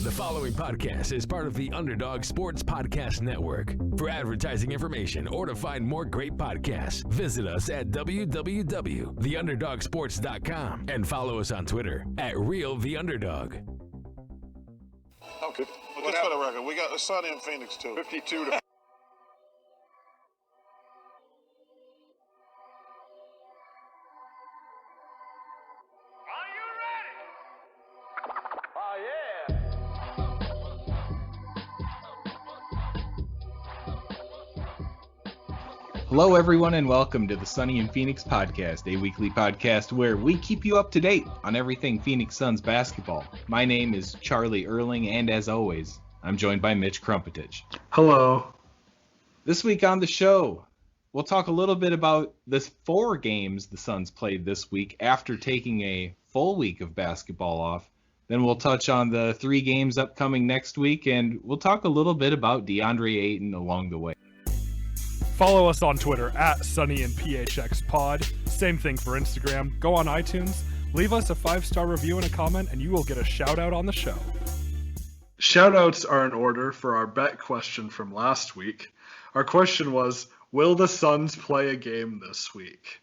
The following podcast is part of the Underdog Sports Podcast Network. For advertising information or to find more great podcasts, visit us at www.theunderdogsports.com and follow us on Twitter at RealTheUnderdog. Okay. Well, just for the record, we got the Sunny in Phoenix too. 52 to. Hello, everyone, and welcome to the Sunny in Phoenix podcast, a weekly podcast where we keep you up to date on everything Phoenix Suns basketball. My name is Charlie Erling, and as always, I'm joined by Mitch Krmpotich. Hello. This week on the show, we'll talk a little bit about the 4 games the Suns played this week after taking a full week of basketball off. Then we'll touch on the 3 games upcoming next week, and we'll talk a little bit about Deandre Ayton along the way. Follow us on Twitter at Sunny and PHX Pod. Same thing for Instagram. Go on iTunes, leave us a 5-star review and a comment, and you will get a shout out on the show. Shoutouts are in order for our bet question from last week. Our question was, will the Suns play a game this week?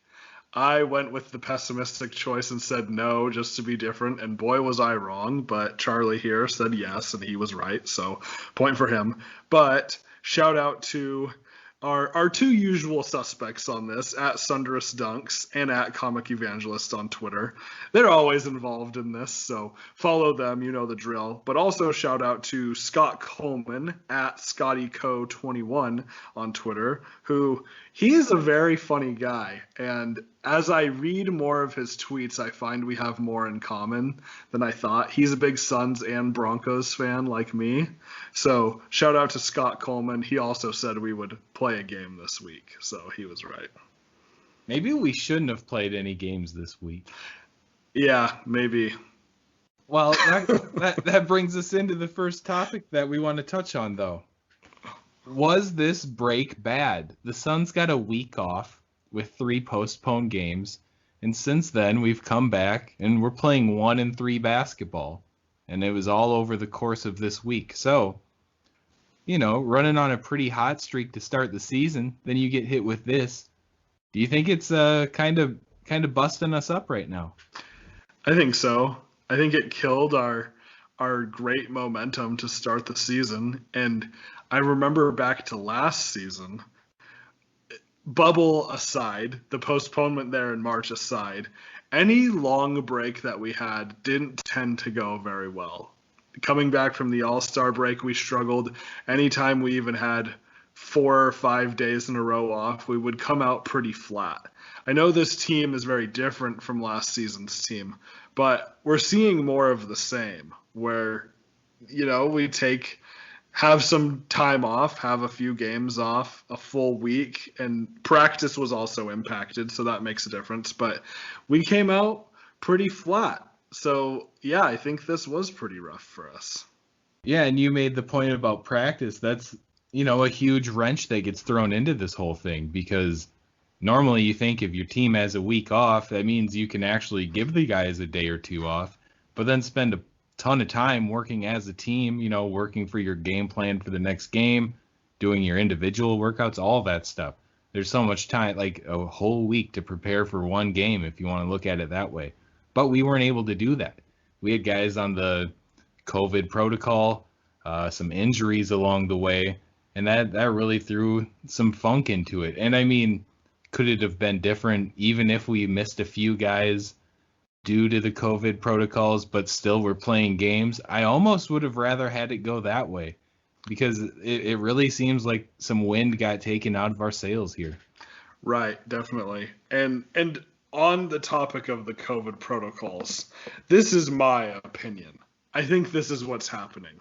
I went with the pessimistic choice and said no, just to be different, and boy was I wrong, but Charlie here said yes, and he was right, so point for him. But shout out to our 2 usual suspects on this, at Sunderous Dunks and at Comic Evangelist on Twitter. They're always involved in this, so follow them, you know the drill. But also shout out to Scott Coleman at ScottyCo21 on Twitter, who he is a very funny guy. And as I read more of his tweets, I find we have more in common than I thought. He's a big Suns and Broncos fan like me. So shout out to Scott Coleman. He also said we would play a game this week, so he was right. Maybe we shouldn't have played any games this week. Yeah, maybe. Well, that brings us into the first topic that we want to touch on, though. Was this break bad? The Suns got a week off with 3 postponed games, and since then we've come back and we're playing 1-3 basketball, and it was all over the course of this week. So, you know, running on a pretty hot streak to start the season, then you get hit with this. Do you think it's kind of busting us up right now? I think so. I think it killed our great momentum to start the season. And I remember back to last season, bubble aside, the postponement there in March aside, any long break that we had didn't tend to go very well. Coming back from the All-Star break, we struggled. Anytime we even had 4 or 5 days in a row off, we would come out pretty flat. I know this team is very different from last season's team, but we're seeing more of the same, where, you know, we have some time off, have a few games off, a full week, and practice was also impacted, so that makes a difference. But we came out pretty flat. So, yeah, I think this was pretty rough for us. Yeah, and you made the point about practice. That's, you know, a huge wrench that gets thrown into this whole thing, because normally you think if your team has a week off, that means you can actually give the guys a day or 2 off, but then spend a ton of time working as a team, you know, working for your game plan for the next game, doing your individual workouts, all that stuff. There's so much time, like a whole week to prepare for one game if you want to look at it that way. But we weren't able to do that. We had guys on the COVID protocol, some injuries along the way, and that really threw some funk into it. And I mean, could it have been different even if we missed a few guys due to the COVID protocols, but still we're playing games? I almost would have rather had it go that way, because it really seems like some wind got taken out of our sails here. Right, definitely. And on the topic of the COVID protocols, this is my opinion. I think this is what's happening.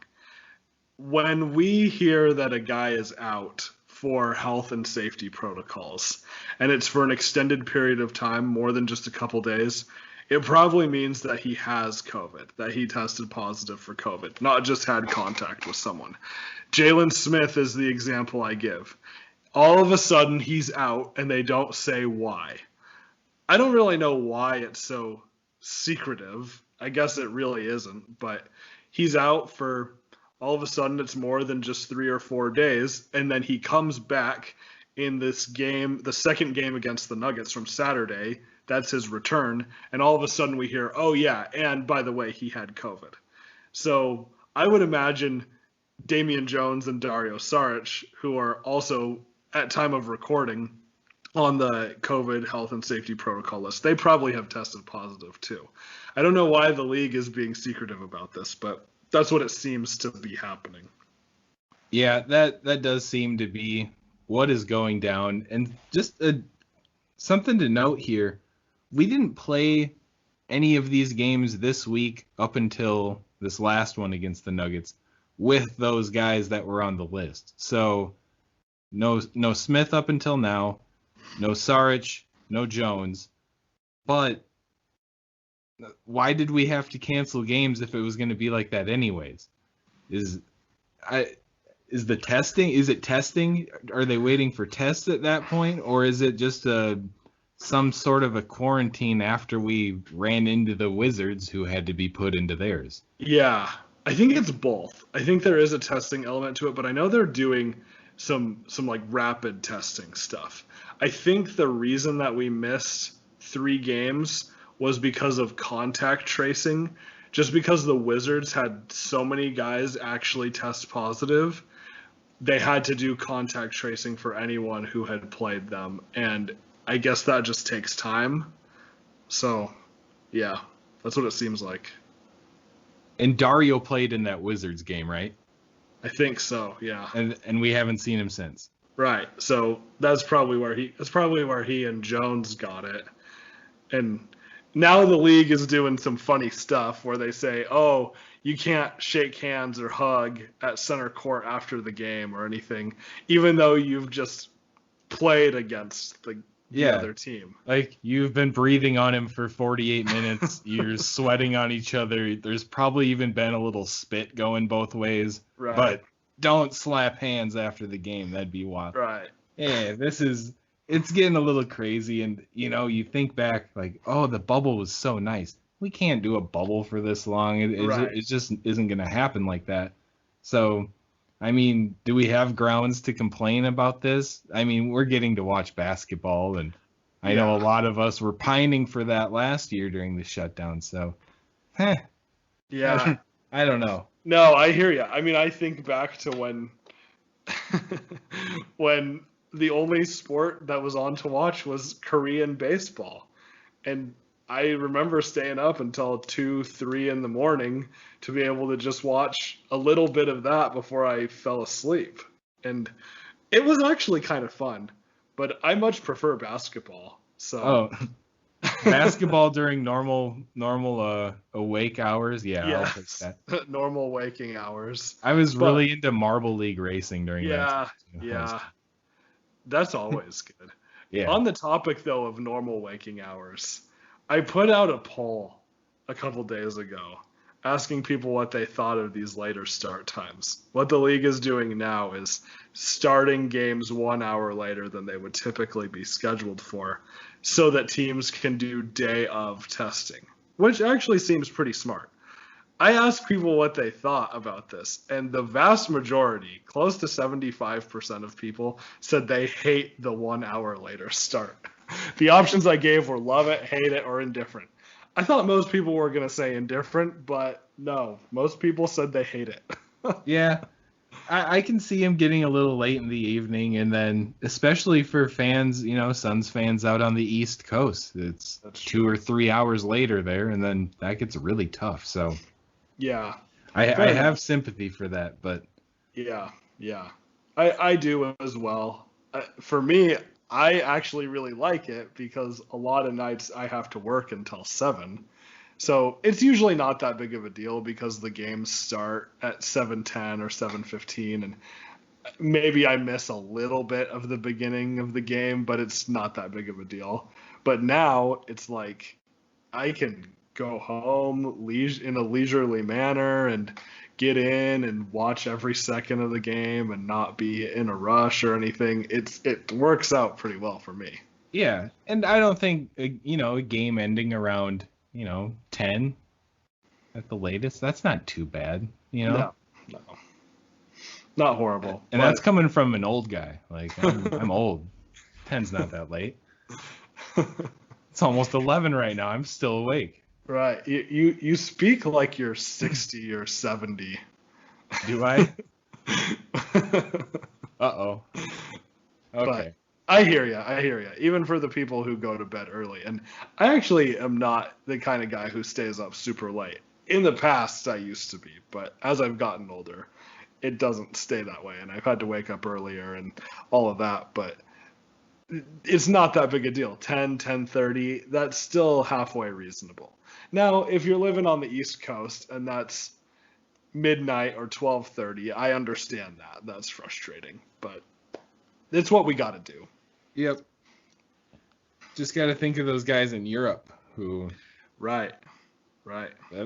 When we hear that a guy is out for health and safety protocols, and it's for an extended period of time, more than just a couple days, it probably means that he has COVID, that he tested positive for COVID, not just had contact with someone. Jalen Smith is the example I give. All of a sudden, he's out, and they don't say why. I don't really know why it's so secretive. I guess it really isn't, but he's out for all of a sudden it's more than just 3 or 4 days, and then he comes back in this game, the second game against the Nuggets from Saturday. That's his return, and all of a sudden we hear, oh yeah, and by the way, he had COVID. So I would imagine Damian Jones and Dario Saric, who are also at time of recording on the COVID health and safety protocol list, they probably have tested positive too. I don't know why the league is being secretive about this, but that's what it seems to be happening. Yeah, that does seem to be what is going down. And just something to note here, we didn't play any of these games this week up until this last one against the Nuggets with those guys that were on the list. So no Smith up until now, no Saric, no Jones. But why did we have to cancel games if it was going to be like that anyways? Is it testing? Are they waiting for tests at that point? Or is it just some sort of a quarantine after we ran into the Wizards who had to be put into theirs? Yeah, I think it's both. I think there is a testing element to it, but I know they're doing some like rapid testing stuff. I think the reason that we missed 3 games was because of contact tracing, just because the Wizards had so many guys actually test positive. They had to do contact tracing for anyone who had played them, and I guess that just takes time. So, yeah, that's what it seems like. And Dario played in that Wizards game, right? I think so, yeah. And we haven't seen him since. Right. So that's probably where he and Jones got it. And now the league is doing some funny stuff where they say, "Oh, you can't shake hands or hug at center court after the game or anything, even though you've just played against the other team." Like, you've been breathing on him for 48 minutes. You're sweating on each other. There's probably even been a little spit going both ways. Right. But don't slap hands after the game. That'd be wild. Right. Yeah, it's getting a little crazy. And, you think back like, oh, the bubble was so nice. We can't do a bubble for this long. It just isn't going to happen like that. So, I mean, do we have grounds to complain about this? I mean, we're getting to watch basketball, and I know a lot of us were pining for that last year during the shutdown. So, yeah, I don't know. No, I hear you. I mean, I think back to when the only sport that was on to watch was Korean baseball, and I remember staying up until 2, 3 in the morning to be able to just watch a little bit of that before I fell asleep. And it was actually kind of fun, but I much prefer basketball. So basketball during normal awake hours. Yeah, yes. I'll take that. Normal waking hours. I was really into Marble League racing during that. Yeah. That's always good. Yeah. On the topic, though, of normal waking hours, I put out a poll a couple days ago asking people what they thought of these later start times. What the league is doing now is starting games 1 hour later than they would typically be scheduled for so that teams can do day of testing, which actually seems pretty smart. I asked people what they thought about this, and the vast majority, close to 75% of people, said they hate the 1 hour later start. The options I gave were love it, hate it, or indifferent. I thought most people were going to say indifferent, but no, most people said they hate it. Yeah, I can see him getting a little late in the evening, and then especially for fans, Suns fans out on the East Coast, that's 2 or 3 hours later there, and then that gets really tough. So yeah, I have sympathy for that, but yeah, I do as well. For me, I actually really like it because a lot of nights I have to work until 7. So it's usually not that big of a deal because the games start at 7:10 or 7:15, and maybe I miss a little bit of the beginning of the game, but it's not that big of a deal. But now it's like I can go home in a leisurely manner and get in and watch every second of the game and not be in a rush or anything. It works out pretty well for me. Yeah, and I don't think a game ending around 10 at the latest. That's not too bad, you know? No. Not horrible. And that's coming from an old guy. Like, I'm old. 10's not that late. It's almost 11 right now. I'm still awake. Right. You speak like you're 60 or 70. Do I? Uh-oh. Okay. But I hear you. Even for the people who go to bed early. And I actually am not the kind of guy who stays up super late. In the past, I used to be. But as I've gotten older, it doesn't stay that way. And I've had to wake up earlier and all of that. But it's not that big a deal. 10:30, that's still halfway reasonable. Now, if you're living on the East Coast and that's midnight or 12:30, I understand that. That's frustrating, but it's what we got to do. Yep. Just got to think of those guys in Europe who... Right.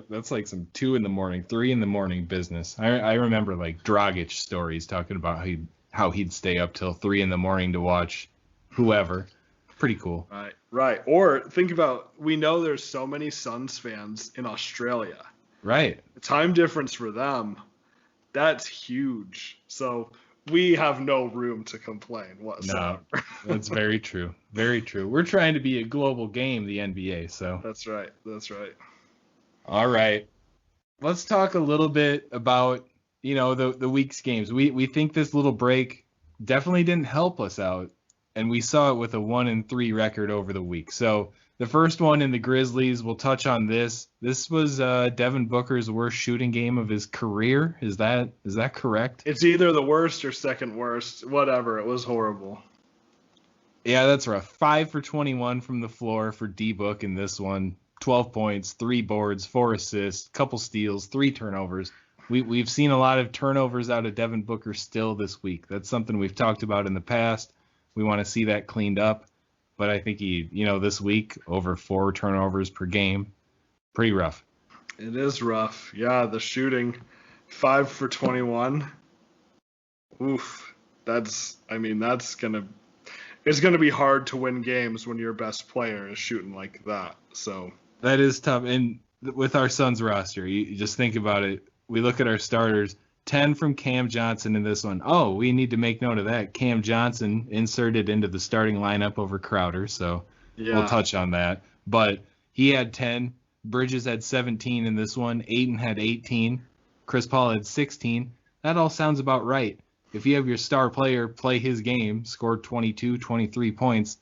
That's like some 2 in the morning, 3 in the morning business. I remember like Dragic stories talking about how he'd stay up till 3 in the morning to watch whoever. Pretty cool. Right. Or think about, we know there's so many Suns fans in Australia. Right. The time difference for them, that's huge. So we have no room to complain whatsoever. No, that's very true. Very true. We're trying to be a global game, the NBA, so. That's right. All right. Let's talk a little bit about, the week's games. We think this little break definitely didn't help us out, and we saw it with a 1-3 record over the week. So the first one in the Grizzlies, we'll touch on this. This was Devin Booker's worst shooting game of his career. Is that correct? It's either the worst or second worst. Whatever. It was horrible. Yeah, that's rough. 5 for 21 from the floor for D-Book in this one. 12 points, 3 boards, 4 assists, couple steals, 3 turnovers. We've seen a lot of turnovers out of Devin Booker still this week. That's something we've talked about in the past. We want to see that cleaned up. But I think he, this week, over 4 turnovers per game. Pretty rough. It is rough. Yeah, the shooting, 5 for 21. Oof. It's going to be hard to win games when your best player is shooting like that. So that is tough. And with our Suns roster, you just think about it. We look at our starters. 10 from Cam Johnson in this one. Oh, we need to make note of that. Cam Johnson inserted into the starting lineup over Crowder, so We'll touch on that. But he had 10. Bridges had 17 in this one. Ayton had 18. Chris Paul had 16. That all sounds about right. If you have your star player play his game, scored 22, 23 points,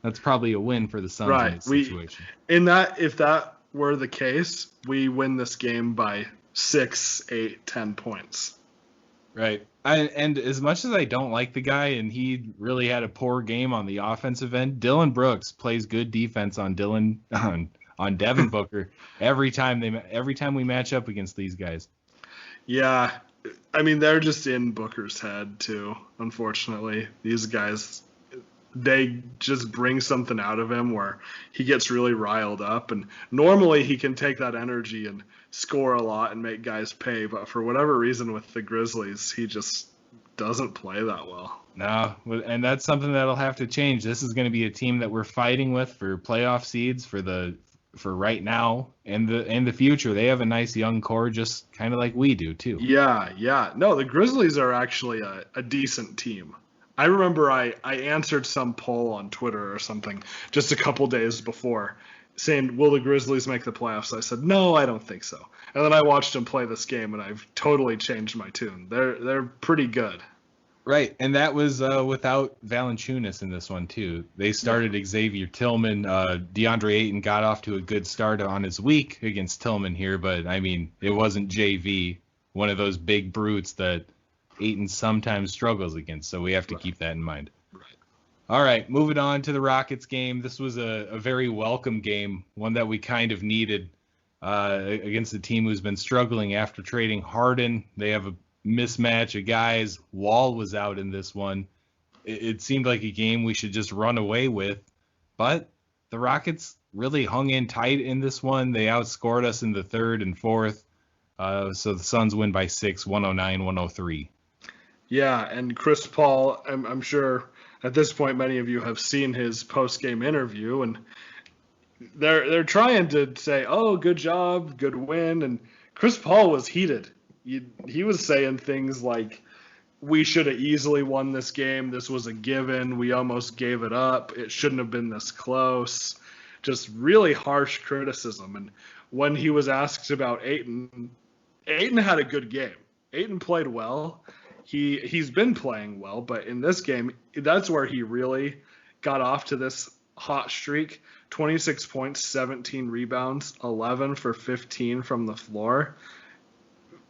that's probably a win for the Suns in this situation. If that were the case, we win this game by 6, 8, 10 points. Right. And as much as I don't like the guy, and he really had a poor game on the offensive end, Dylan Brooks plays good defense on Devin Booker every time we match up against these guys. Yeah. They're just in Booker's head too, unfortunately. These guys, they just bring something out of him where he gets really riled up, and normally he can take that energy and score a lot and make guys pay, but for whatever reason with the Grizzlies, he just doesn't play that well. No, and that's something that'll have to change. This is going to be a team that we're fighting with for playoff seeds for right now and the future. They have a nice young core, just kind of like we do too. Yeah. No, the Grizzlies are actually a decent team. I remember I answered some poll on Twitter or something just a couple days before saying, will the Grizzlies make the playoffs? I said, no, I don't think so. And then I watched them play this game, and I've totally changed my tune. They're pretty good. Right, and that was without Valanciunas in this one, too. They started Xavier Tillman. Deandre Ayton got off to a good start on his week against Tillman here, but, it wasn't JV, one of those big brutes that Ayton sometimes struggles against, so we have to keep that in mind. Right. All right, moving on to the Rockets game. This was a very welcome game, one that we kind of needed against a team who's been struggling after trading Harden. They have a mismatch of guys. Wall was out in this one. It seemed like a game we should just run away with, but the Rockets really hung in tight in this one. They outscored us in the third and fourth, so the Suns win by 6, 109-103. Yeah, and Chris Paul, I'm sure at this point many of you have seen his post-game interview, and they're trying to say, "Oh, good job, good win," and Chris Paul was heated. He was saying things like, "We should have easily won this game. This was a given. We almost gave it up. It shouldn't have been this close." Just really harsh criticism. And when he was asked about Ayton had a good game. Ayton played well. He's been playing well, but in this game, that's where he really got off to this hot streak. 26 points, 17 rebounds, 11 for 15 from the floor.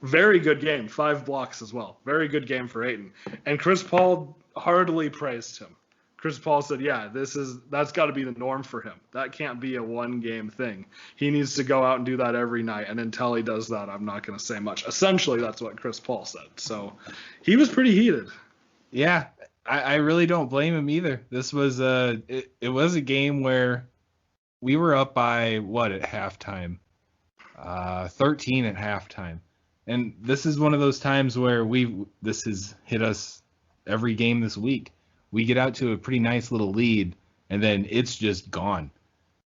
Very good game. 5 blocks as well. Very good game for Ayton. And Chris Paul heartily praised him. Chris Paul said, "Yeah, that's got to be the norm for him. That can't be a one-game thing. He needs to go out and do that every night. And until he does that, I'm not going to say much." Essentially, that's what Chris Paul said. So he was pretty heated. Yeah, I really don't blame him either. This was it was a game where we were up by what at halftime, 13 at halftime, and this is one of those times where this has hit us every game this week. We get out to a pretty nice little lead, and then it's just gone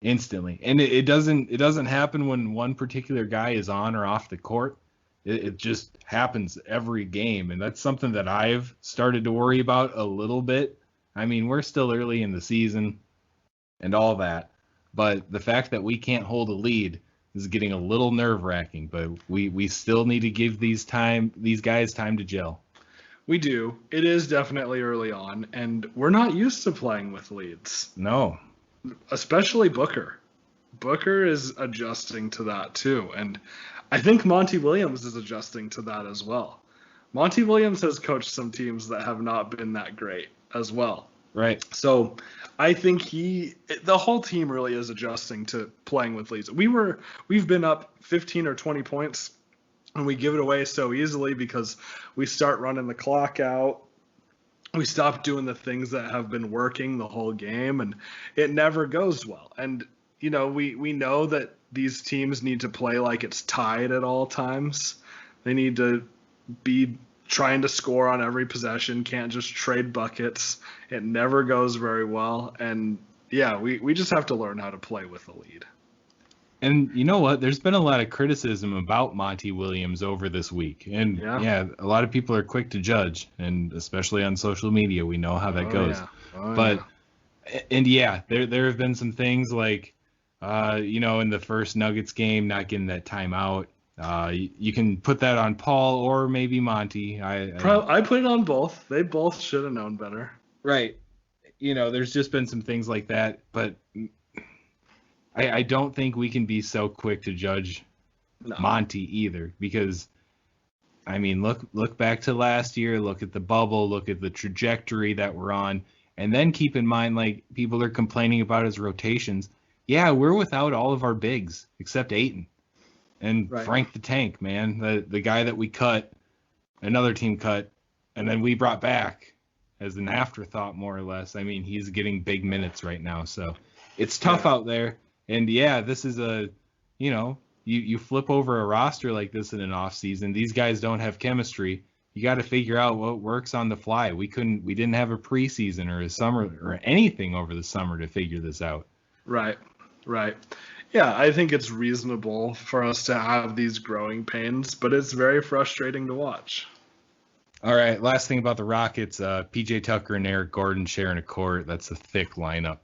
instantly. And it doesn't happen when one particular guy is on or off the court. It just happens every game, and that's something that I've started to worry about a little bit. I mean, we're still early in the season and all that, but the fact that we can't hold a lead is getting a little nerve-wracking. But we still need to give these guys time to gel. We do. It is definitely early on, and we're not used to playing with leads. No. Especially Booker. Booker is adjusting to that too, and I think Monty Williams is adjusting to that as well. Monty Williams has coached some teams that have not been that great as well. Right. So I think the whole team really is adjusting to playing with leads. We've been up 15 or 20 points, and we give it away so easily because we start running the clock out. We stop doing the things that have been working the whole game, and it never goes well. And, we know that these teams need to play like it's tied at all times. They need to be trying to score on every possession, can't just trade buckets. It never goes very well. And, yeah, we just have to learn how to play with the lead. And you know what? There's been a lot of criticism about Monty Williams over this week. And yeah, a lot of people are quick to judge, and especially on social media, we know how that goes. Yeah. There have been some things like, in the first Nuggets game, not getting that timeout. You can put that on Paul or maybe Monty. I put it on both. They both should have known better. Right. There's just been some things like that, but I don't think we can be so quick to judge Monty either, because, I mean, look back to last year, look at the bubble, look at the trajectory that we're on, and then keep in mind, like, people are complaining about his rotations. Yeah, we're without all of our bigs except Ayton and Frank the Tank, man, the guy that we cut, another team cut, and then we brought back as an afterthought, more or less. I mean, he's getting big minutes right now, so it's tough out there. And yeah, this is you flip over a roster like this in an off season. These guys don't have chemistry. You got to figure out what works on the fly. We didn't have a preseason or a summer or anything over the summer to figure this out. Right. Yeah, I think it's reasonable for us to have these growing pains, but it's very frustrating to watch. All right, last thing about the Rockets, PJ Tucker and Eric Gordon sharing a court. That's a thick lineup.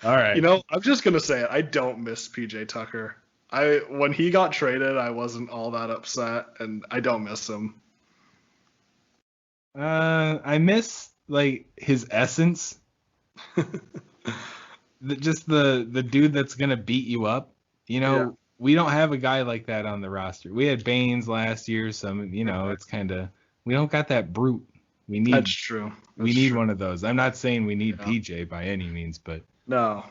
All right. I'm just going to say it. I don't miss PJ Tucker. When he got traded, I wasn't all that upset, and I don't miss him. I miss, his essence. Just the dude that's going to beat you up. We don't have a guy like that on the roster. We had Baines last year, so, it's kind of – we don't got that brute. That's true. We need one of those. I'm not saying we need PJ by any means, but no,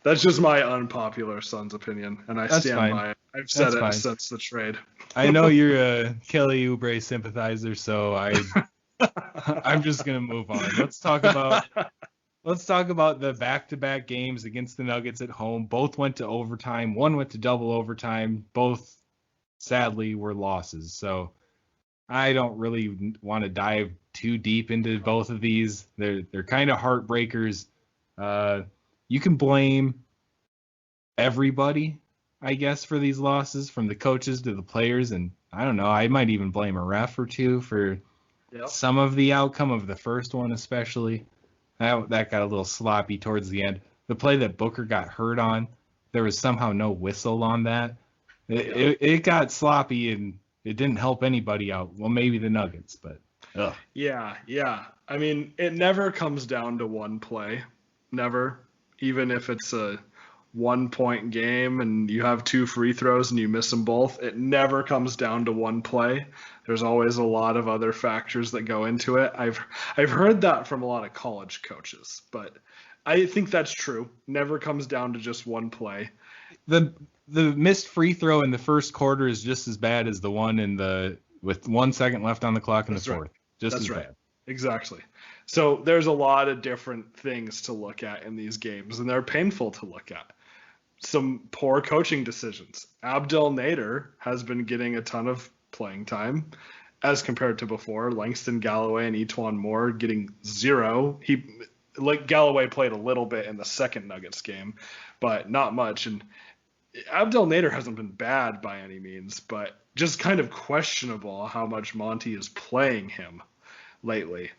that's just my unpopular Suns opinion, and I stand by it. I've said it since the trade. I know you're a Kelly Oubre sympathizer, so I'm just gonna move on. Let's talk about the back-to-back games against the Nuggets at home. Both went to overtime. One went to double overtime. Both, sadly, were losses. So I don't really want to dive too deep into both of these. They're kind of heartbreakers. You can blame everybody, I guess, for these losses, from the coaches to the players. And I don't know, I might even blame a ref or two for some of the outcome of the first one, especially. That got a little sloppy towards the end. The play that Booker got hurt on, there was somehow no whistle on that. It got sloppy, and it didn't help anybody out. Well, maybe the Nuggets, but ugh. Yeah. I mean, it never comes down to one play. Never. Even if it's a 1-point game and you have 2 free throws and you miss them both, it never comes down to one play. There's always a lot of other factors that go into it. I've heard that from a lot of college coaches, but I think that's true. Never comes down to just one play. The missed free throw in the first quarter is just as bad as the one with 1 second left on the clock in the fourth. Just as bad. Exactly. So there's a lot of different things to look at in these games, and they're painful to look at. Some poor coaching decisions. Abdel Nader has been getting a ton of playing time as compared to before. Langston Galloway and Etuan Moore getting 0. Galloway played a little bit in the second Nuggets game, but not much. And Abdel Nader hasn't been bad by any means, but just kind of questionable how much Monty is playing him lately.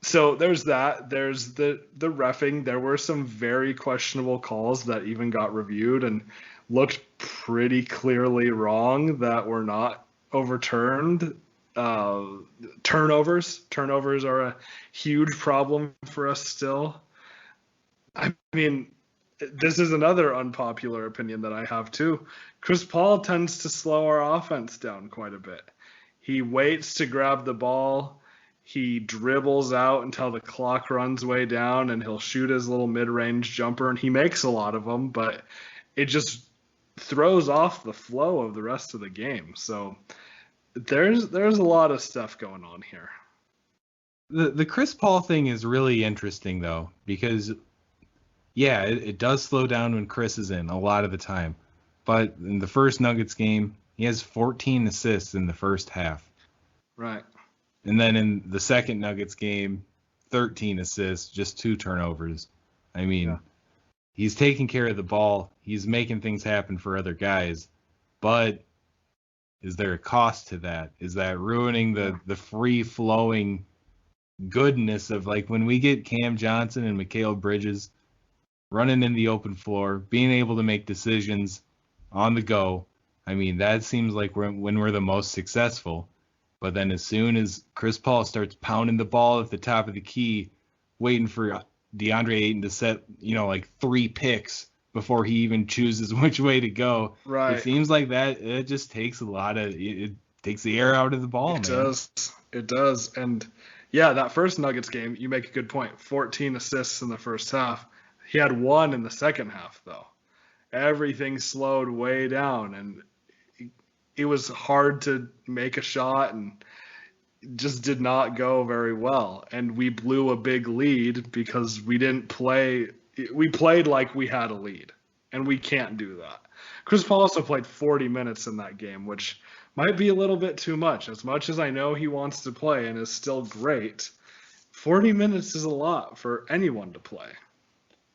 So there's that. There's the reffing. There were some very questionable calls that even got reviewed and looked pretty clearly wrong that were not overturned. Turnovers are a huge problem for us still. I mean, this is another unpopular opinion that I have too. Chris Paul tends to slow our offense down quite a bit. He waits to grab the ball. He dribbles out until the clock runs way down, and he'll shoot his little mid-range jumper, and he makes a lot of them, but it just throws off the flow of the rest of the game. So there's a lot of stuff going on here. The Chris Paul thing is really interesting, though, because, yeah, it does slow down when Chris is in a lot of the time. But in the first Nuggets game, he has 14 assists in the first half. Right. And then in the second Nuggets game, 13 assists, just 2 turnovers. I mean, He's taking care of the ball. He's making things happen for other guys. But is there a cost to that? Is that ruining the free-flowing goodness of, like, when we get Cam Johnson and Mikal Bridges running in the open floor, being able to make decisions on the go? I mean, that seems like when we're the most successful. But then as soon as Chris Paul starts pounding the ball at the top of the key, waiting for Deandre Ayton to set, like 3 picks before he even chooses which way to go. Right. It seems like that it just takes it takes the air out of the ball, It does. And yeah, that first Nuggets game, you make a good point. 14 assists in the first half. He had 1 in the second half, though. Everything slowed way down, and it was hard to make a shot and just did not go very well. And we blew a big lead because we didn't play. We played like we had a lead, and we can't do that. Chris Paul also played 40 minutes in that game, which might be a little bit too much. As much as I know he wants to play and is still great, 40 minutes is a lot for anyone to play.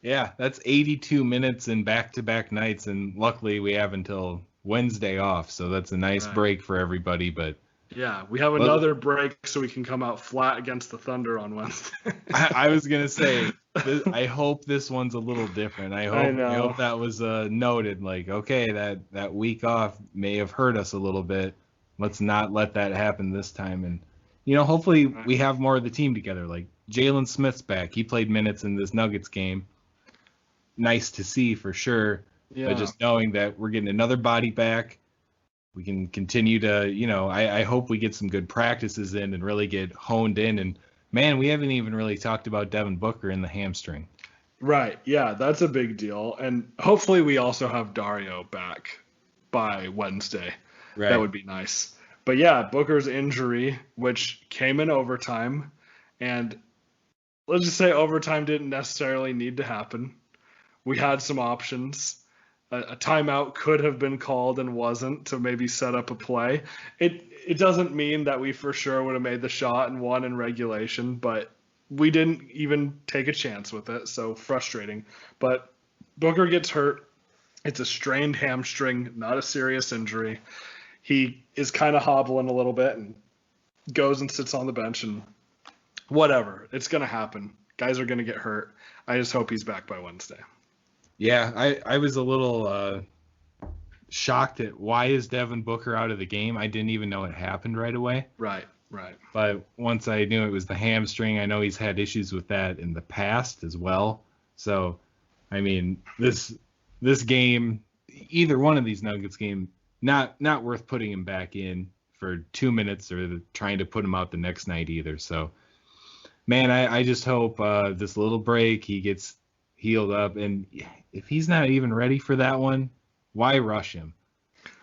Yeah, that's 82 minutes in back-to-back nights, and luckily we have until Wednesday off, so that's a nice break for everybody. But yeah, we have another break so we can come out flat against the Thunder on Wednesday. I was gonna say, I hope this one's a little different. I hope that was noted. Like, okay, that week off may have hurt us a little bit. Let's not let that happen this time. And hopefully we have more of the team together. Like Jalen Smith's back. He played minutes in this Nuggets game. Nice to see for sure. Yeah. But just knowing that we're getting another body back, we can continue to, I hope we get some good practices in and really get honed in. And, man, we haven't even really talked about Devin Booker in the hamstring. Right, yeah, that's a big deal. And hopefully we also have Dario back by Wednesday. Right. That would be nice. But, yeah, Booker's injury, which came in overtime, and let's just say overtime didn't necessarily need to happen. We had some options. A timeout could have been called and wasn't to maybe set up a play. It doesn't mean that we for sure would have made the shot and won in regulation, but we didn't even take a chance with it, so frustrating. But Booker gets hurt. It's a strained hamstring, not a serious injury. He is kind of hobbling a little bit and goes and sits on the bench, and whatever. It's going to happen. Guys are going to get hurt. I just hope he's back by Wednesday. Yeah, I was a little shocked at why is Devin Booker out of the game. I didn't even know it happened right away. Right. But once I knew it was the hamstring, I know he's had issues with that in the past as well. So, I mean, this game, either one of these Nuggets game, not worth putting him back in for 2 minutes or trying to put him out the next night either. So, man, I just hope this little break he gets healed up. And if he's not even ready for that one, why rush him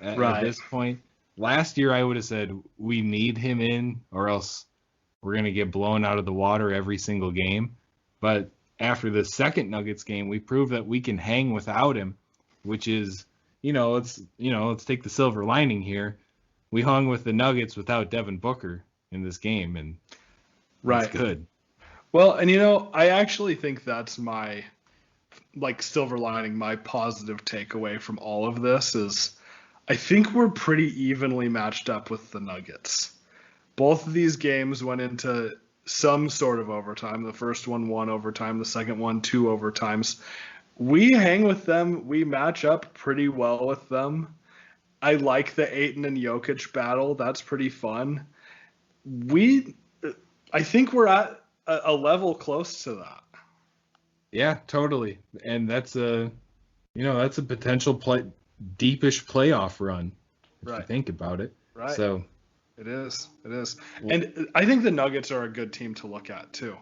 at this point? Last year, I would have said we need him in or else we're going to get blown out of the water every single game. But after the second Nuggets game, we proved that we can hang without him, which is, let's take the silver lining here. We hung with the Nuggets without Devin Booker in this game, and that's good. Well, and I actually think that's my silver lining, my positive takeaway from all of this is I think we're pretty evenly matched up with the Nuggets. Both of these games went into some sort of overtime. The first one 1 overtime, the second one 2 overtimes. We hang with them. We match up pretty well with them. I like the Ayton and Jokic battle. That's pretty fun. I think we're at a level close to that. Yeah, totally. And that's a potential deepish playoff run if you think about it. Right. So it is. And I think the Nuggets are a good team to look at too.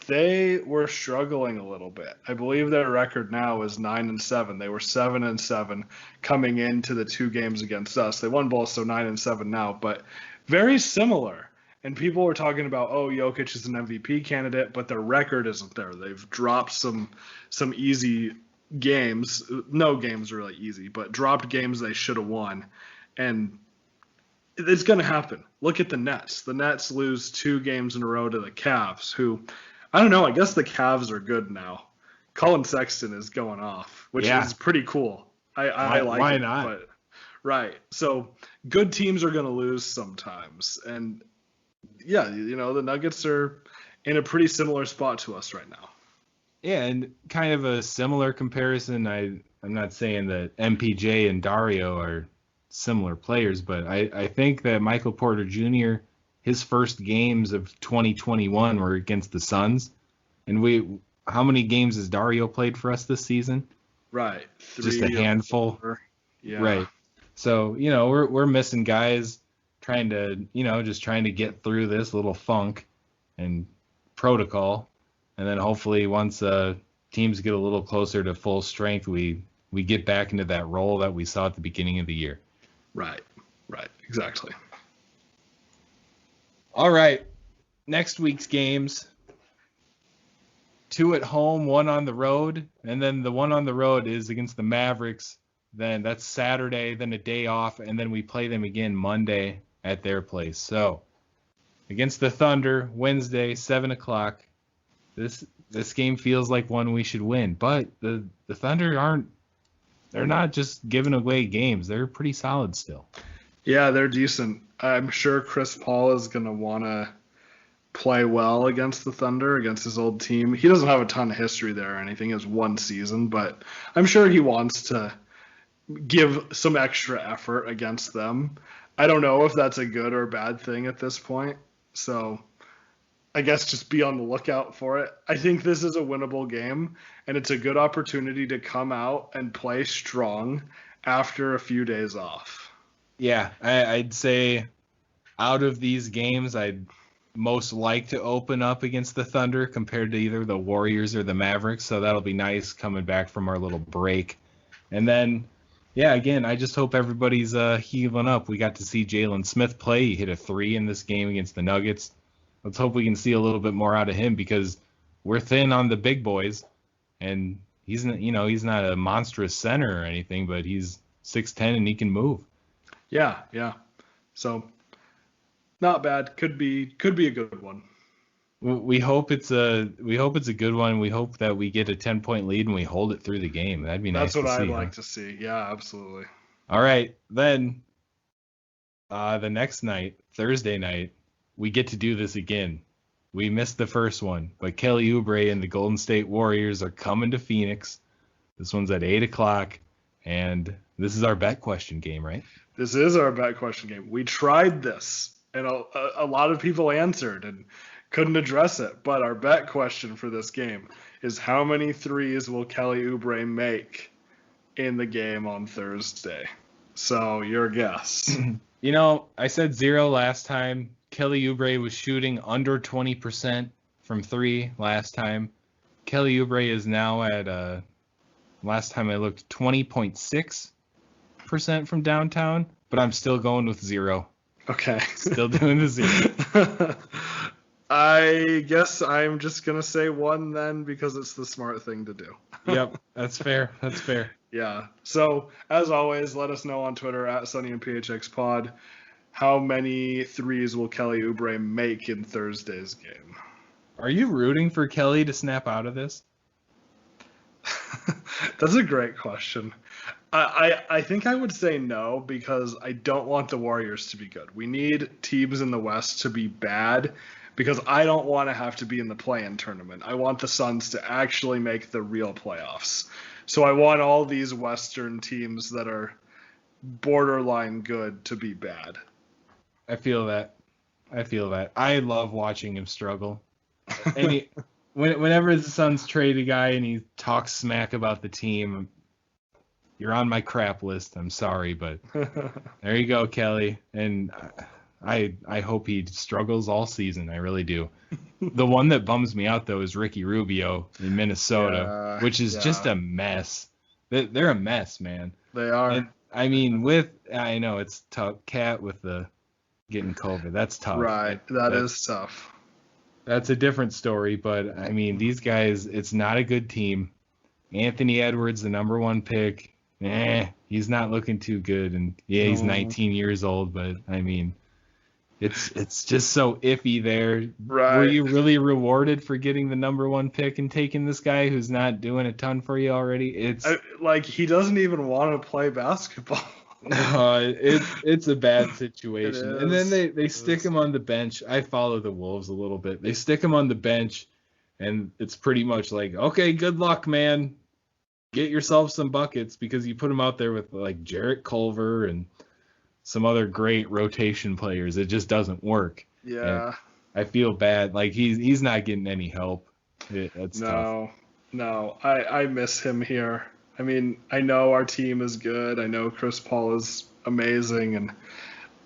They were struggling a little bit. I believe their record now is 9-7. They were 7-7 coming into the 2 games against us. They won both, so 9-7 now, but very similar. And people were talking about, Jokic is an MVP candidate, but their record isn't there. They've dropped some easy games. No games really easy, but dropped games they should have won. And it's going to happen. Look at the Nets. The Nets lose 2 games in a row to the Cavs, who, I don't know, I guess the Cavs are good now. Colin Sexton is going off, which is pretty cool. I like it. Why not? But, right. So good teams are going to lose sometimes. And yeah, the Nuggets are in a pretty similar spot to us right now. Yeah, and kind of a similar comparison. I'm not saying that MPJ and Dario are similar players, but I think that Michael Porter Jr., his first games of 2021 were against the Suns. And how many games has Dario played for us this season? Right. 3 Just a handful. 4. Yeah. Right. So, we're missing guys trying to get through this little funk and protocol. And then hopefully once teams get a little closer to full strength, we get back into that role that we saw at the beginning of the year. Right. Exactly. All right. Next week's games. 2 at home, 1 on the road. And then the 1 on the road is against the Mavericks. Then that's Saturday, then a day off. And then we play them again Monday at their place. So against the Thunder, Wednesday, 7 o'clock. This game feels like one we should win. But the Thunder they're not just giving away games. They're pretty solid still. Yeah, they're decent. I'm sure Chris Paul is going to want to play well against the Thunder, against his old team. He doesn't have a ton of history there or anything. He has 1 season, but I'm sure he wants to give some extra effort against them. I don't know if that's a good or bad thing at this point. So I guess just be on the lookout for it. I think this is a winnable game, and it's a good opportunity to come out and play strong after a few days off. Yeah, I'd say out of these games, I'd most like to open up against the Thunder compared to either the Warriors or the Mavericks. So that'll be nice coming back from our little break. And then, yeah, again, I just hope everybody's healing up. We got to see Jalen Smith play. He hit a 3 in this game against the Nuggets. Let's hope we can see a little bit more out of him because we're thin on the big boys. And he's not a monstrous center or anything, but he's 6'10" and he can move. Yeah. So not bad. Could be a good one. We hope it's a good one. We hope that we get a 10-point lead and we hold it through the game. That'd be nice. That's what to I'd see, like to see. Yeah, absolutely. All right, then the next night, Thursday night, we get to do this again. We missed the first one, but Kelly Oubre and the Golden State Warriors are coming to Phoenix. This one's at 8 o'clock, and this is our bet question game, right? This is our bet question game. We tried this, and a lot of people answered and couldn't address it. But our bet question for this game is how many threes will Kelly Oubre make in the game on Thursday? So your guess. You know, I said 0 last time. Kelly Oubre was shooting under 20% from 3 last time. Kelly Oubre is now at, last time I looked, 20.6% from downtown, but I'm still going with 0. Okay. Still doing the 0. I guess I'm just going to say 1 then because it's the smart thing to do. Yep, that's fair. That's fair. Yeah. So, as always, let us know on Twitter at Sunny and PHX Pod. How many threes will Kelly Oubre make in Thursday's game? Are you rooting for Kelly to snap out of this? That's a great question. I think I would say no because I don't want the Warriors to be good. We need teams in the West to be bad because I don't want to have to be in the play-in tournament. I want the Suns to actually make the real playoffs. So I want all these Western teams that are borderline good to be bad. I feel that. I love watching him struggle. And whenever the Suns trade a guy and he talks smack about the team, you're on my crap list. I'm sorry, but there you go, Kelly. And I hope he struggles all season. I really do. The one that bums me out, though, is Ricky Rubio in Minnesota, which is just a mess. They're a mess, man. They are. And, I mean, I know it's tough. Cat with the getting COVID. That's tough. Right. That is tough. That's a different story, but I mean, these guys, it's not a good team. Anthony Edwards, the number 1 pick, he's not looking too good. And yeah, he's 19 years old, but I mean, it's just so iffy there. Right. Were you really rewarded for getting the number 1 pick and taking this guy who's not doing a ton for you already? He doesn't even want to play basketball. It's a bad situation. And then they stick him on the bench. I follow the Wolves a little bit. They stick him on the bench, and it's pretty much like, okay, good luck, man. Get yourself some buckets, because you put him out there with like Jarrett Culver and some other great rotation players. It just doesn't work. Yeah. And I feel bad. Like he's not getting any help. That's tough. No. I miss him here. I mean, I know our team is good. I know Chris Paul is amazing, and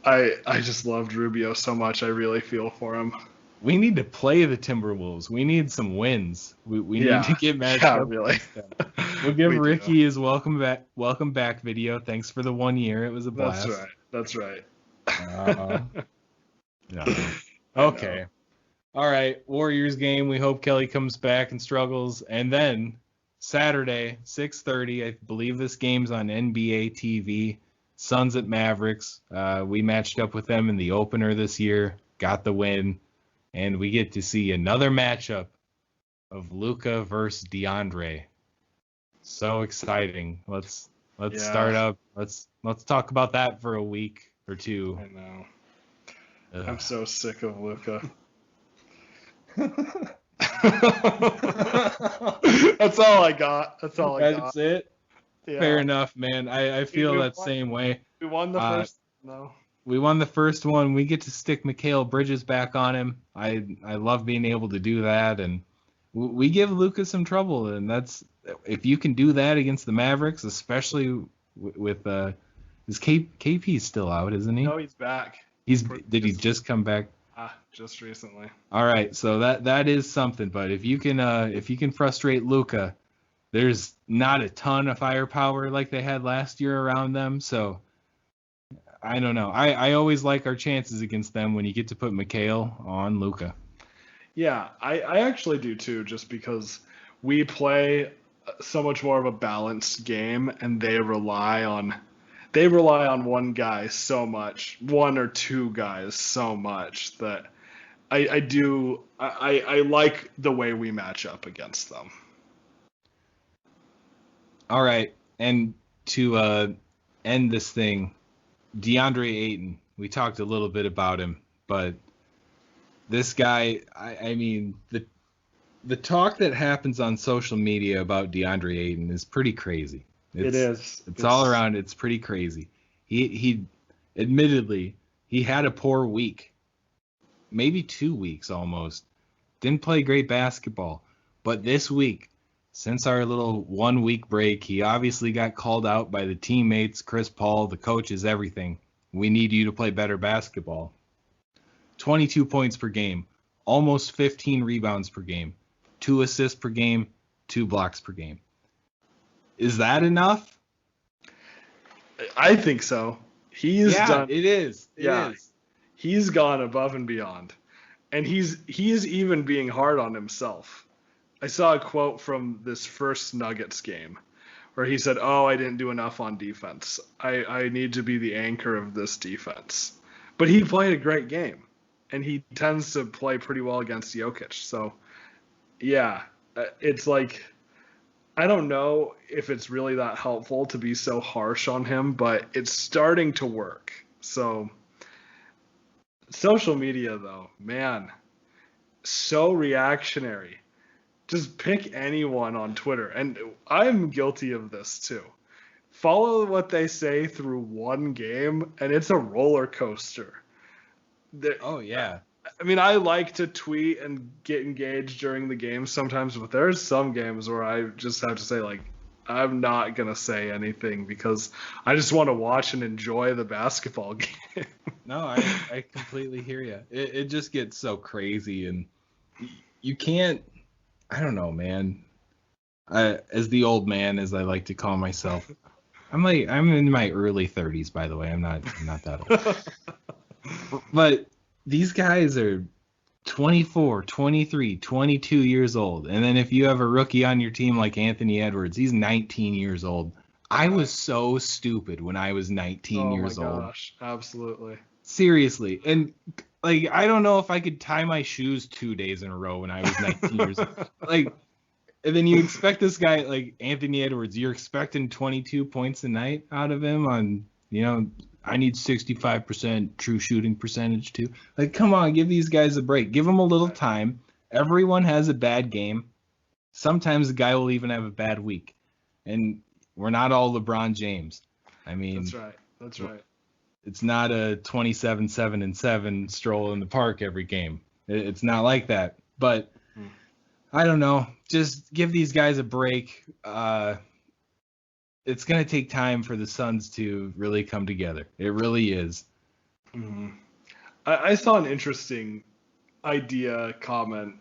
I just loved Rubio so much. I really feel for him. We need to play the Timberwolves. We need some wins. We need to get matched up. Really. We'll give Ricky his welcome back video. Thanks for the 1 year. It was a blast. That's right. No. Okay. All right. Warriors game. We hope Kelly comes back and struggles. And then Saturday, 6:30. I believe this game's on NBA TV. Suns at Mavericks. We matched up with them in the opener this year. Got the win. And we get to see another matchup of Luka versus Deandre. So exciting. Let's start up. Let's talk about that for a week or two. I know. Ugh. I'm so sick of Luka. That's all I got. That's it. Yeah. Fair enough, man. I feel that same way. We won the first. No. We won the first one. We get to stick Mikal Bridges back on him. I love being able to do that, and we give Luka some trouble. And that's, if you can do that against the Mavericks, especially with is KP still out, isn't he? No, he's back. Did he just come back? Just recently. All right, so that is something. But if you can frustrate Luka, there's not a ton of firepower like they had last year around them. So I don't know. I always like our chances against them when you get to put Mikal on Luka. Yeah, I actually do too, just because we play so much more of a balanced game, and they rely on one guy so much, one or two guys so much, that I like the way we match up against them. All right, and to end this thing, Deandre Ayton. We talked a little bit about him, but this guy, I mean, the talk that happens on social media about Deandre Ayton is pretty crazy. It's all around. It's pretty crazy. He admittedly, he had a poor week, maybe 2 weeks almost. Didn't play great basketball, but this week, since our little 1 week break, he obviously got called out by the teammates, Chris Paul, the coaches, everything. We need you to play better basketball. 22 points per game, almost 15 rebounds per game, 2 assists per game, 2 blocks per game. Is that enough? I think so. He's done. It is. It is. He's gone above and beyond. And he is even being hard on himself. I saw a quote from this first Nuggets game where he said, I didn't do enough on defense. I need to be the anchor of this defense. But he played a great game. And he tends to play pretty well against Jokic. So, yeah, it's like, I don't know if it's really that helpful to be so harsh on him, but it's starting to work. So, social media, though, man, so reactionary. Just pick anyone on Twitter. And I'm guilty of this, too. Follow what they say through one game, and it's a roller coaster. Oh, yeah. I mean, I like to tweet and get engaged during the game sometimes, but there's some games where I just have to say, like, I'm not going to say anything because I just want to watch and enjoy the basketball game. No, I completely hear you. It just gets so crazy, and you can't, I don't know, man. As the old man, as I like to call myself, I'm in my early 30s, by the way. I'm not that old. But these guys are 24, 23, 22 years old. And then if you have a rookie on your team like Anthony Edwards, he's 19 years old. I was so stupid when I was 19 years old. Oh my gosh, absolutely. Seriously. And like, I don't know if I could tie my shoes 2 days in a row when I was 19 years old. Like, and then you expect this guy like Anthony Edwards, you're expecting 22 points a night out of him on, I need 65% true shooting percentage too. Like, come on, give these guys a break. Give them a little time. Everyone has a bad game. Sometimes the guy will even have a bad week. And we're not all LeBron James. I mean, That's right. It's not a 27-7-7 stroll in the park every game. It's not like that. But I don't know. Just give these guys a break. It's going to take time for the Suns to really come together. It really is. Mm-hmm. I saw an interesting comment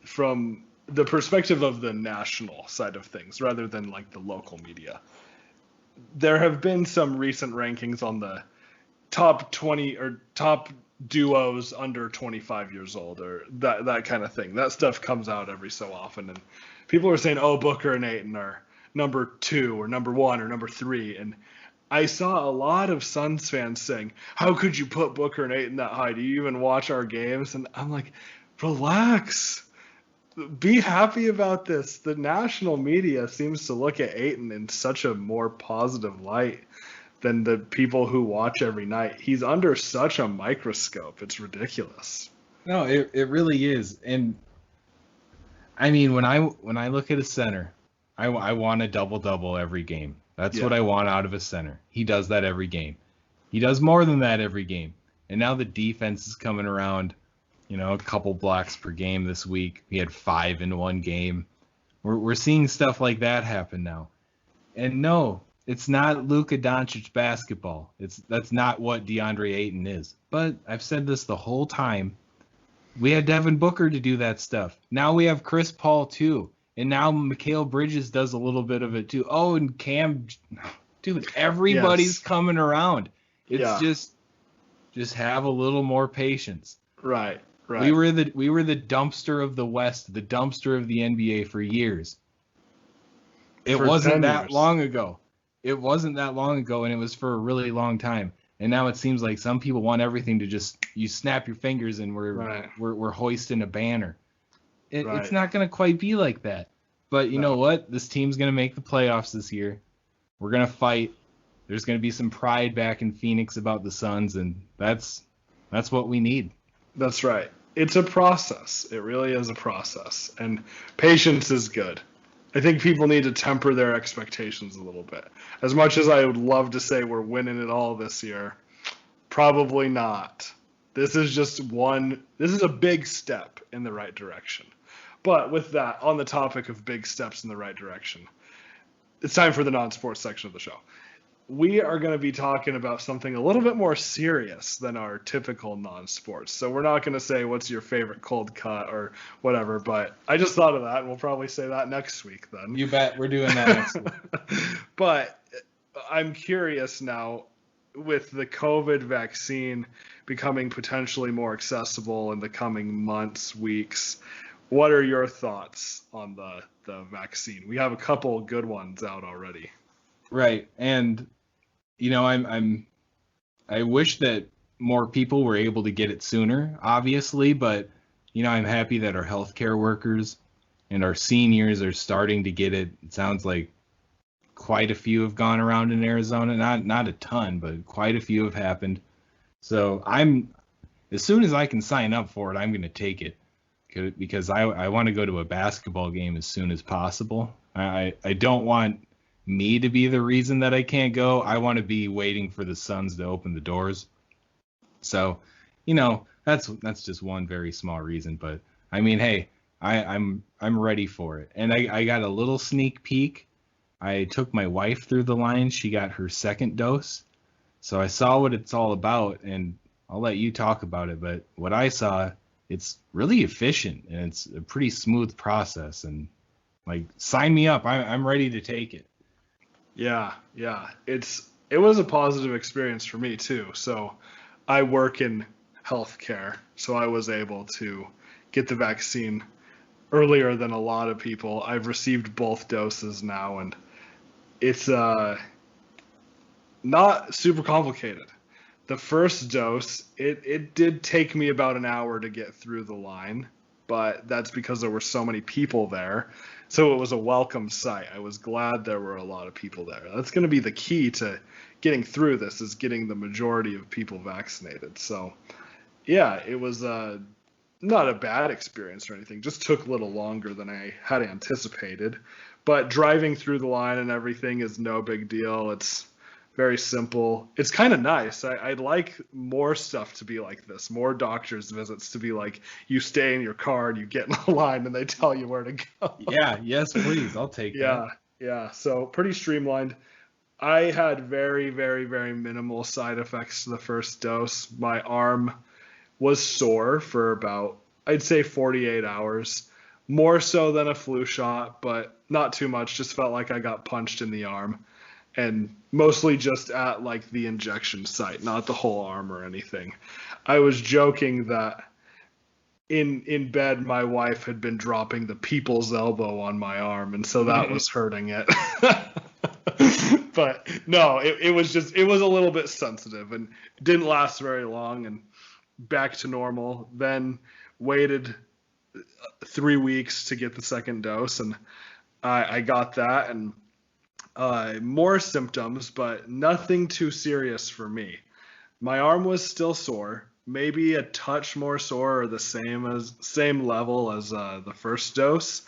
from the perspective of the national side of things rather than like the local media. There have been some recent rankings on the top 20 or top duos under 25 years old or that kind of thing. That stuff comes out every so often. And people are saying, Booker and Ayton are number 2 or number 1 or number 3. And I saw a lot of Suns fans saying, how could you put Booker and Ayton that high? Do you even watch our games? And I'm like, relax. Be happy about this. The national media seems to look at Ayton in such a more positive light than the people who watch every night. He's under such a microscope. It's ridiculous. No, it really is. And I mean, when I look at a center, I want a double-double every game. That's what I want out of a center. He does that every game. He does more than that every game. And now the defense is coming around, a couple blocks per game this week. He had 5 in one game. We're seeing stuff like that happen now. And no, it's not Luka Doncic basketball. That's not what Deandre Ayton is. But I've said this the whole time. We had Devin Booker to do that stuff. Now we have Chris Paul too. And now Mikal Bridges does a little bit of it too. Oh, and Cam, dude, everybody's coming around. It's just have a little more patience. Right. We were the dumpster of the West, the dumpster of the NBA for years. It wasn't that long ago. It wasn't that long ago, and it was for a really long time. And now it seems like some people want everything to just, you snap your fingers and we're hoisting a banner. It's not going to quite be like that. But you know what? This team's going to make the playoffs this year. We're going to fight. There's going to be some pride back in Phoenix about the Suns, and that's what we need. That's right. It's a process. It really is a process. And patience is good. I think people need to temper their expectations a little bit. As much as I would love to say we're winning it all this year, probably not. This is a big step in the right direction. But with that, on the topic of big steps in the right direction, it's time for the non-sports section of the show. We are going to be talking about something a little bit more serious than our typical non-sports. So we're not going to say what's your favorite cold cut or whatever, but I just thought of that, and we'll probably say that next week then. You bet. We're doing that next week. But I'm curious now, with the COVID vaccine becoming potentially more accessible in the coming months, weeks, what are your thoughts on the vaccine? We have a couple good ones out already. Right. And I wish that more people were able to get it sooner, obviously, but I'm happy that our healthcare workers and our seniors are starting to get it. It sounds like quite a few have gone around in Arizona, not a ton, but quite a few have happened. So as soon as I can sign up for it, I'm going to take it because I want to go to a basketball game as soon as possible. I don't want me to be the reason that I can't go. I want to be waiting for the Suns to open the doors. So, that's just one very small reason. But I mean, hey, I'm ready for it. And I got a little sneak peek. I took my wife through the line. She got her second dose. So I saw what it's all about, and I'll let you talk about it. But what I saw, it's really efficient and it's a pretty smooth process. And sign me up. I'm ready to take it. Yeah. It was a positive experience for me too. So I work in healthcare, so I was able to get the vaccine earlier than a lot of people. I've received both doses now, and it's not super complicated. The first dose, it did take me about an hour to get through the line, but that's because there were so many people there. So it was a welcome sight. I was glad there were a lot of people there. That's going to be the key to getting through this, is getting the majority of people vaccinated. So, yeah, it was not a bad experience or anything. Just took a little longer than I had anticipated. But driving through the line and everything is no big deal. It's very simple. It's kind of nice. I'd like more stuff to be like this, more doctor's visits to be like you stay in your car and you get in the line and they tell you where to go. Yeah, yes, please. I'll take that. Yeah. So pretty streamlined. I had very, very, very minimal side effects to the first dose. My arm was sore for about, I'd say 48 hours, more so than a flu shot, but not too much. Just felt like I got punched in the arm. And mostly just at the injection site, not the whole arm or anything. I was joking that in bed, my wife had been dropping the people's elbow on my arm, and so that was hurting it. But no, it was a little bit sensitive, and it didn't last very long, and back to normal. Then waited 3 weeks to get the second dose, and I got that, and more symptoms, but nothing too serious for me. My arm was still sore, maybe a touch more sore or the same level as the first dose.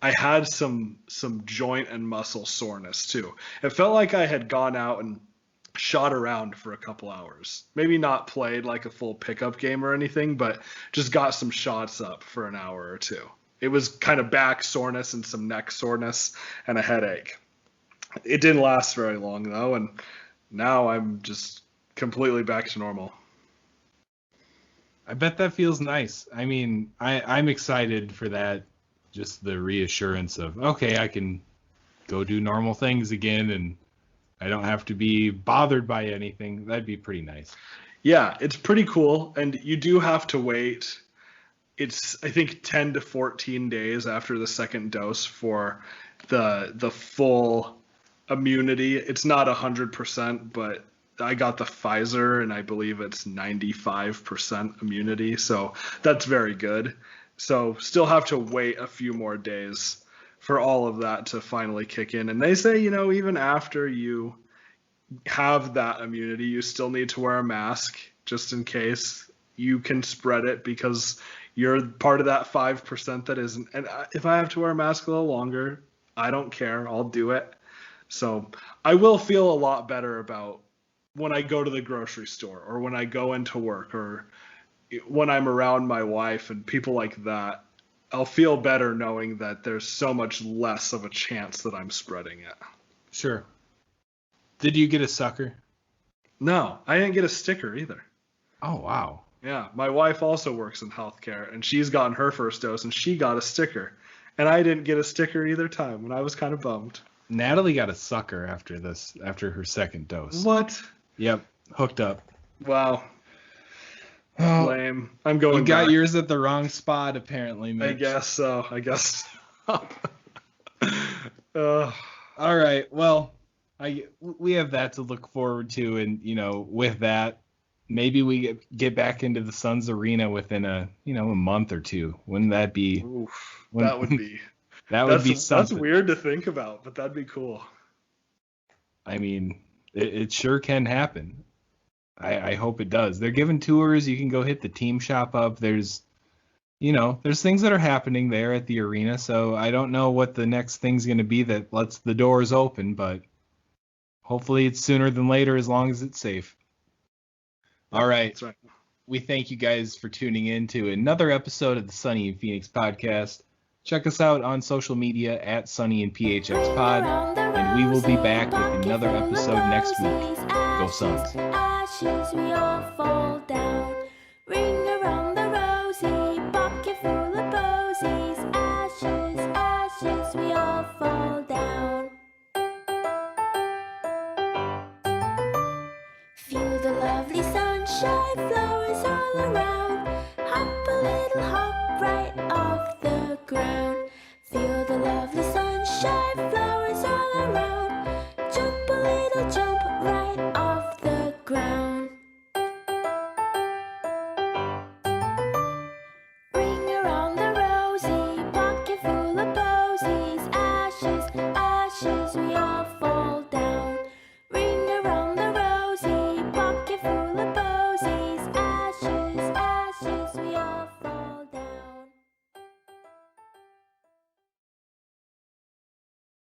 I had some joint and muscle soreness too. It felt like I had gone out and shot around for a couple hours. Maybe not played like a full pickup game or anything, but just got some shots up for an hour or two. It was kind of back soreness and some neck soreness and a headache. It didn't last very long, though, and now I'm just completely back to normal. I bet that feels nice. I mean, I'm excited for that, just the reassurance of, okay, I can go do normal things again, and I don't have to be bothered by anything. That'd be pretty nice. Yeah, it's pretty cool, and you do have to wait. It's, I think, 10 to 14 days after the second dose for the full immunity. It's not 100%, but I got the Pfizer, and I believe it's 95% immunity, so that's very good. So still have to wait a few more days for all of that to finally kick in. And they say, even after you have that immunity, you still need to wear a mask just in case you can spread it, because you're part of that 5% that isn't. And if I have to wear a mask a little longer, I don't care. I'll do it. So I will feel a lot better about when I go to the grocery store, or when I go into work, or when I'm around my wife and people like that. I'll feel better knowing that there's so much less of a chance that I'm spreading it. Sure. Did you get a sucker? No, I didn't get a sticker either. Oh, wow. Yeah, my wife also works in healthcare, and she's gotten her first dose, and she got a sticker. And I didn't get a sticker either time, and I was kind of bummed. Natalie got a sucker after her second dose. What? Yep, hooked up. Wow. Oh, lame. I'm going You got back. yours at the wrong spot, apparently, Mitch. I guess so. All right, well, we have that to look forward to, and, with that, maybe we get back into the Suns arena within a month or two. Wouldn't that be? Oof, that would be. That would be something. That's weird to think about, but that'd be cool. I mean, it sure can happen. I hope it does. They're giving tours. You can go hit the team shop up. There's things that are happening there at the arena. So I don't know what the next thing's going to be that lets the doors open, but hopefully it's sooner than later, as long as it's safe. All right. That's right. We thank you guys for tuning in to another episode of the Sunny and Phoenix podcast. Check us out on social media at Sunny and PHX Pod, and we will be back with another episode next week. Go Suns. Ashes, we all fall down. Ring around the rosy, bucket full of posies. Ashes, ashes, we all fall down. Feel the lovely sunshine, flowers all around.